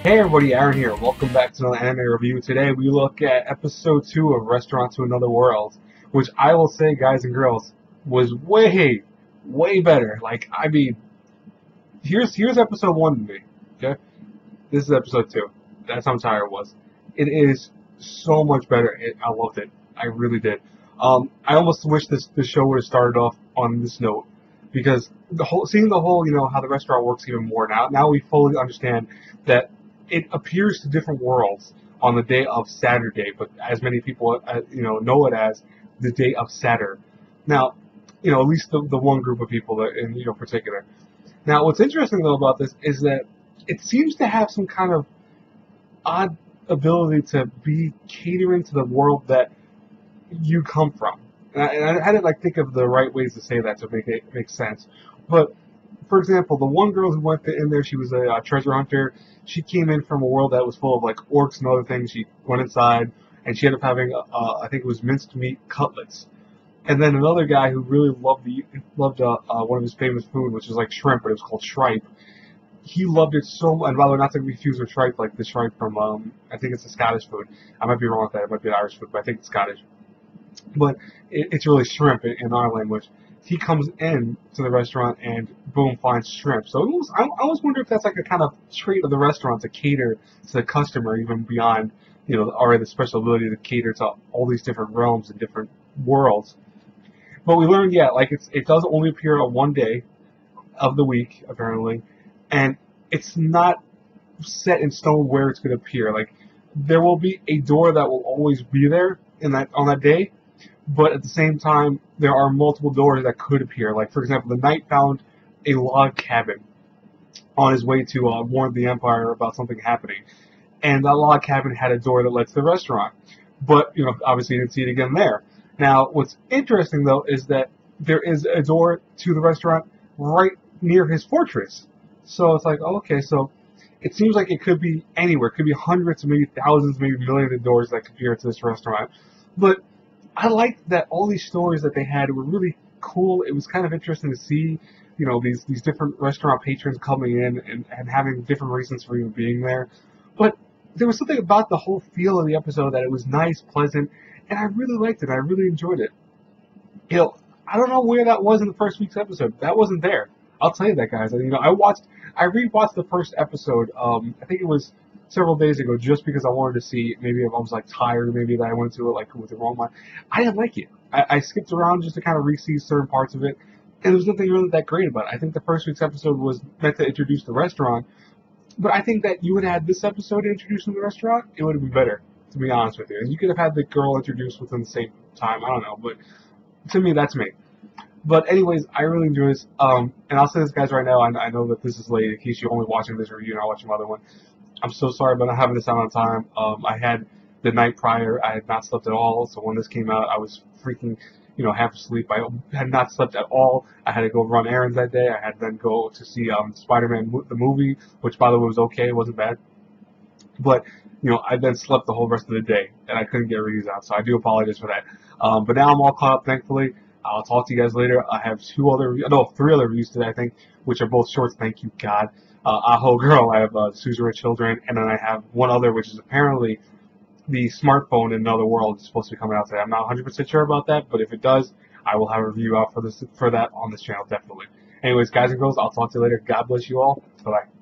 Hey everybody, Aaron here. Welcome back to another anime review. Today we look at episode 2 of Restaurant to Another World, which I will say, guys and girls, was way better. Here's episode 1 to me, okay? This is episode 2. That's how tired it was. It is so much better. I loved it. I really did. I almost wish the show would have started off on this note, because seeing the whole, how the restaurant works even more now. Now we fully understand that it appears to different worlds on the day of Saturday, but as many people know it as the day of Saturn. Now, at least the one group of people that in particular. Now, what's interesting though about this is that it seems to have some kind of odd ability to be catering to the world that you come from. And I had to think of the right ways to say that to make it make sense. But for example, the one girl who went in there, she was a treasure hunter. She came in from a world that was full of orcs and other things. She went inside and she ended up having I think it was minced meat cutlets. And then another guy who really loved one of his famous food, which is like shrimp, but it was called tripe. He loved it so much. And by the way, not to confuse with tripe, like the tripe from I think it's a Scottish food. I might be wrong with that. It might be an Irish food, but I think it's Scottish. But it's really shrimp in our language. He comes in to the restaurant and boom, finds shrimp. So I always wonder if that's like a kind of trait of the restaurant to cater to the customer, even beyond already the special ability to cater to all these different realms and different worlds. But we learned, it does only appear on one day of the week apparently, and it's not set in stone where it's going to appear. There will be a door that will always be there on that day. But at the same time, there are multiple doors that could appear. Like, for example, the knight found a log cabin on his way to warn the Empire about something happening. And that log cabin had a door that led to the restaurant. But, obviously you didn't see it again there. Now, what's interesting, though, is that there is a door to the restaurant right near his fortress. So it's like, okay, so it seems like it could be anywhere. It could be hundreds, maybe thousands, maybe millions of doors that could appear to this restaurant. But I liked that all these stories that they had were really cool. It was kind of interesting to see, these different restaurant patrons coming in and having different reasons for even being there. But there was something about the whole feel of the episode that it was nice, pleasant, and I really liked it. I really enjoyed it. I don't know where that was in the first week's episode. That wasn't there. I'll tell you that, guys. I rewatched the first episode. I think it was several days ago, just because I wanted to see maybe if I was tired, maybe that I went to it with the wrong mind. I didn't like it. I skipped around just to kind of re-see certain parts of it, and there was nothing really that great about it. I think the first week's episode was meant to introduce the restaurant, but I think that you would have had this episode introducing the restaurant, it would have been better, to be honest with you. And you could have had the girl introduced within the same time. I don't know, but to me, that's me. But anyways, I really enjoy this. And I'll say this, guys, right now. I know that this is late in case you're only watching this review and not watching my other one. I'm so sorry about not having this out on time. I had the night prior, I had not slept at all, so when this came out, I was freaking, half asleep. I had not slept at all. I had to go run errands that day. I had to then go to see Spider-Man the movie, which, by the way, was okay. It wasn't bad. But, I then slept the whole rest of the day, and I couldn't get reviews out, so I do apologize for that. But now I'm all caught up, thankfully. I'll talk to you guys later. I have three other reviews today, I think, which are both shorts. Thank you, God. Aho Girl, I have Suzerain Children, and then I have one other, which is apparently the smartphone in another world is supposed to be coming out today. I'm not 100% sure about that, but if it does, I will have a review out for that on this channel, definitely. Anyways, guys and girls, I'll talk to you later. God bless you all. Bye-bye.